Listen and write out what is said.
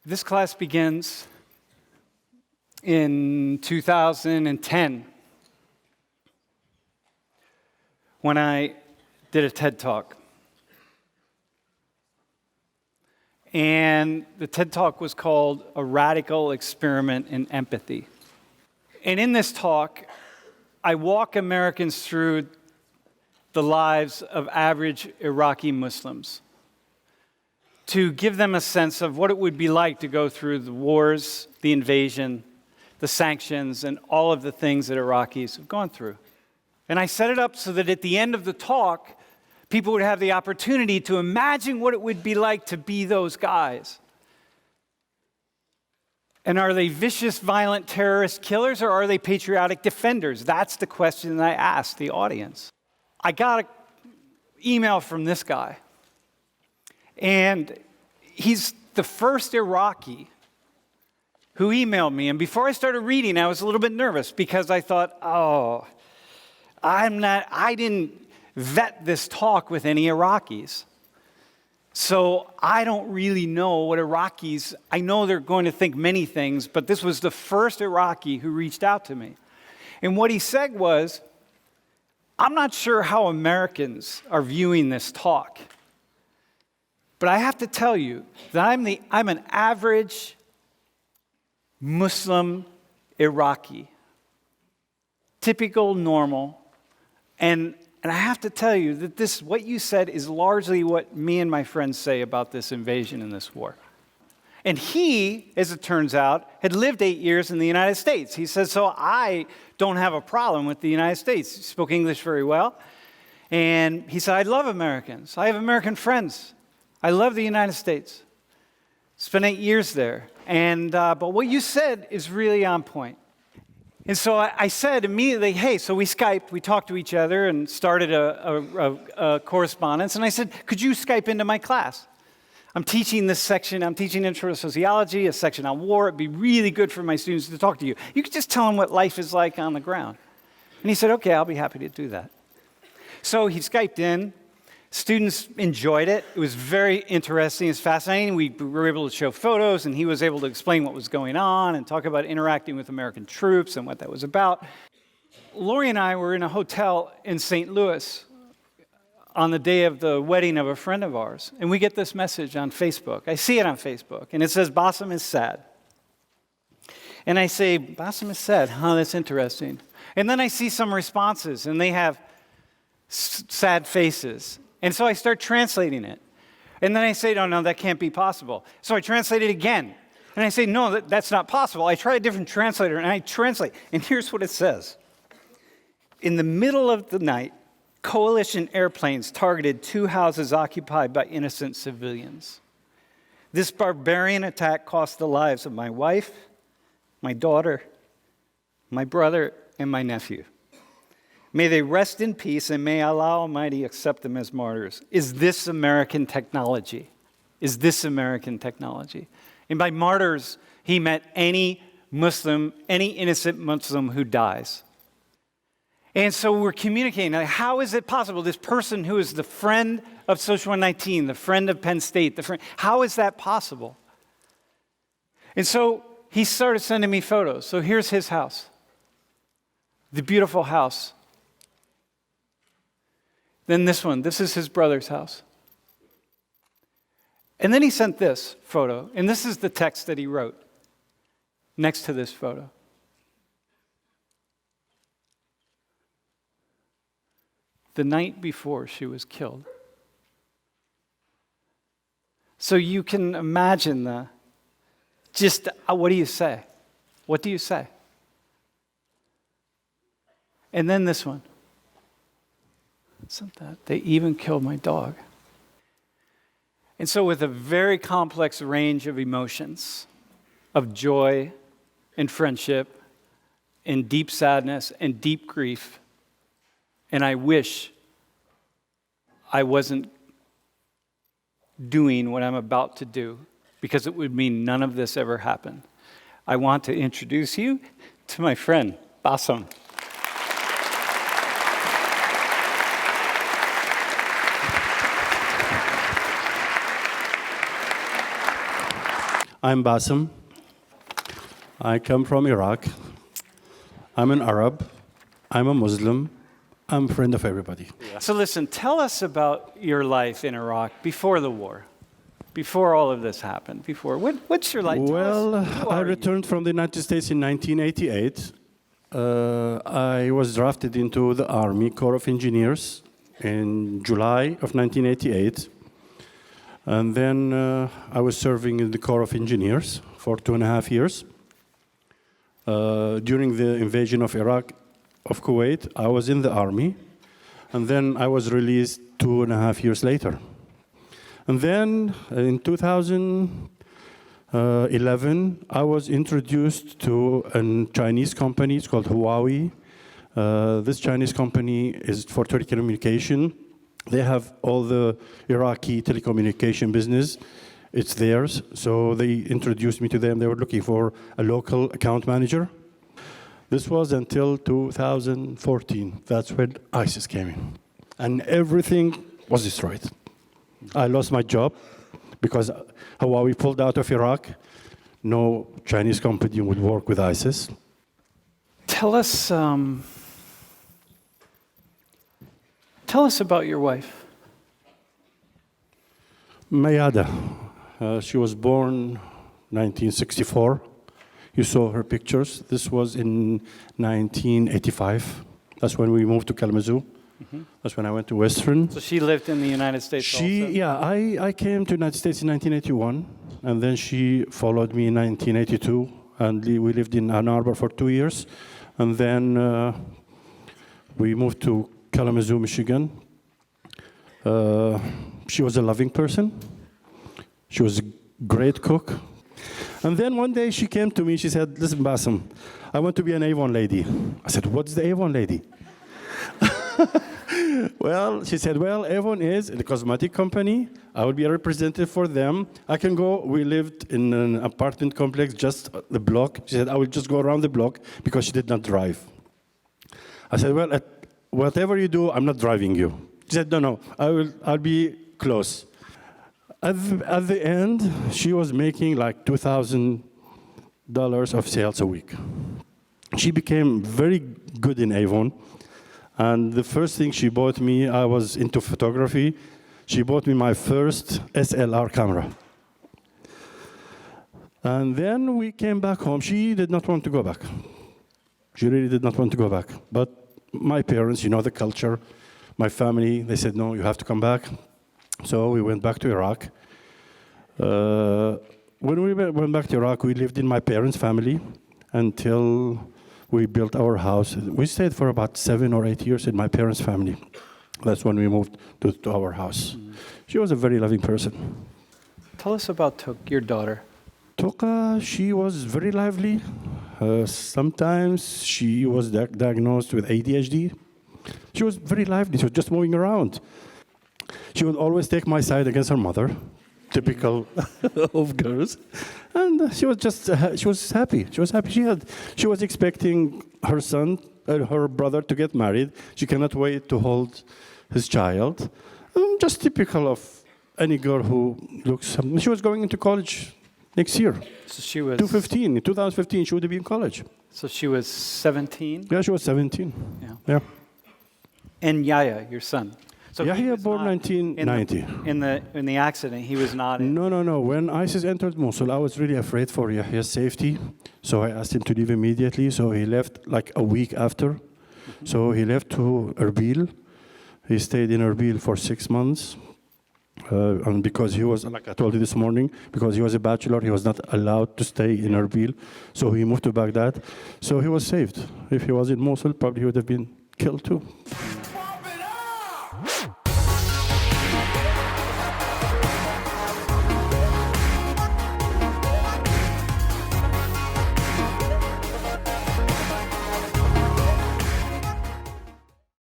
This class begins in 2010 when I did a TED Talk. And the TED Talk was called A Radical Experiment in Empathy. And in this talk, I walk Americans through the lives of average Iraqi Muslims to give them a sense of what it would be like to go through the wars, the invasion, the sanctions, and all of the things that Iraqis have gone through. And I set it up so that at the end of the talk, people would have the opportunity to imagine what it would be like to be those guys. And are they vicious, violent terrorist killers, or are they patriotic defenders? That's the question that I asked the audience. I got an email from this guy. And he's the first Iraqi who emailed me. And before I started reading, I was a little bit nervous because I thought, I didn't vet this talk with any Iraqis. So I don't really know what Iraqis, I know they're going to think many things, but this was the first Iraqi who reached out to me. And what he said was, I'm not sure how Americans are viewing this talk. But I have to tell you that I'm an average Muslim Iraqi. Typical, normal. And I have to tell you that what you said is largely what me and my friends say about this invasion and this war. And he, as it turns out, had lived 8 years in the United States. He says, so I don't have a problem with the United States. He spoke English very well. And he said, I love Americans. I have American friends. I love the United States. Spent 8 years there. And but what you said is really on point. And so I said immediately, hey, so we Skyped, we talked to each other and started a correspondence. And I said, could you Skype into my class? I'm teaching this section, I'm teaching Intro to Sociology, a section on war. It'd be really good for my students to talk to you. You could just tell them what life is like on the ground. And he said, okay, I'll be happy to do that. So he Skyped in. Students enjoyed it. It was very interesting. It's fascinating. We were able to show photos, and he was able to explain what was going on and talk about interacting with American troops and what that was about. Lori and I were in a hotel in St. Louis on the day of the wedding of a friend of ours, and we get this message on Facebook. I see it on Facebook, and it says, Basim is sad. And I say, Basim is sad? Huh, that's interesting. And then I see some responses, and they have sad faces. And so I start translating it. And then I say, no, that can't be possible. So I translate it again. And I say, no, that's not possible. I try a different translator, and I translate. And here's what it says. In the middle of the night, coalition airplanes targeted 2 houses occupied by innocent civilians. This barbarian attack cost the lives of my wife, my daughter, my brother, and my nephew. May they rest in peace, and may Allah Almighty accept them as martyrs. Is this American technology? Is this American technology? And by martyrs, he meant any Muslim, any innocent Muslim who dies. And so we're communicating. Like, how is it possible? This person who is the friend of Social 119, the friend of Penn State, how is that possible? And so he started sending me photos. So here's his house, the beautiful house. Then this one, this is his brother's house. And then he sent this photo, and this is the text that he wrote next to this photo. The night before she was killed. So you can imagine what do you say? What do you say? And then this one. Isn't that? They even killed my dog. And so with a very complex range of emotions, of joy and friendship and deep sadness and deep grief, and I wish I wasn't doing what I'm about to do because it would mean none of this ever happened. I want to introduce you to my friend, Basim. I'm Basim. I come from Iraq. I'm an Arab. I'm a Muslim. I'm a friend of everybody. So listen, tell us about your life in Iraq before the war, before all of this happened. What's your life? Well, I returned from the United States in 1988. I was drafted into the Army Corps of Engineers in July of 1988. And then I was serving in the Corps of Engineers for 2.5 years. During the invasion of Iraq, of Kuwait, I was in the Army. And then I was released 2.5 years later. And then in 2011, I was introduced to a Chinese company. It's called Huawei. This Chinese company is for telecommunication. They have all the Iraqi telecommunication business. It's theirs. So they introduced me to them. They were looking for a local account manager. This was until 2014. That's when ISIS came in. And everything was destroyed. I lost my job because Huawei pulled out of Iraq. No Chinese company would work with ISIS. Tell us about your wife. Mayada. She was born 1964. You saw her pictures. This was in 1985. That's when we moved to Kalamazoo. Mm-hmm. That's when I went to Western. So she lived in the United States also? Yeah, I came to the United States in 1981, and then she followed me in 1982, and we lived in Ann Arbor for 2 years. And then we moved to Kalamazoo, Michigan. She was a loving person. She was a great cook. And then one day she came to me, she said, listen, Basim, I want to be an Avon lady. I said, what's the Avon lady? Well, she said, well, Avon is a cosmetic company. I will be a representative for them. I can go. We lived in an apartment complex just the block. She said, I will just go around the block because she did not drive. I said, well, whatever you do, I'm not driving you. She said, no, I'll be close. At the end, she was making like $2,000 of sales a week. She became very good in Avon. And the first thing she bought me, I was into photography. She bought me my first SLR camera. And then we came back home. She did not want to go back. She really did not want to go back. But my parents, you know the culture, my family, they said, no, you have to come back. So we went back to Iraq. When we went back to Iraq, we lived in my parents' family until we built our house. We stayed for about 7 or 8 years in my parents' family. That's when we moved to our house. Mm-hmm. She was a very loving person. Tell us about Tuk, your daughter. Toka, she was very lively. Sometimes she was diagnosed with ADHD. She was very lively. She was just moving around. She would always take my side against her mother, typical of girls. And she was just, she was happy. She was happy. She was expecting her son, her brother to get married. She cannot wait to hold his child. Just typical of any girl who looks, she was going into college next year. So she was... 2015, she would be in college. So she was 17? Yeah, she was 17. Yeah. And Yahya, your son. So Yahya born 1990. In the accident, he was not in... No. When ISIS entered Mosul, I was really afraid for Yahya's safety. So I asked him to leave immediately. So he left like a week after. Mm-hmm. So he left to Erbil. He stayed in Erbil for 6 months. And because he was, like I told you this morning, because he was a bachelor, he was not allowed to stay in Erbil. So he moved to Baghdad. So he was saved. If he was in Mosul, probably he would have been killed too.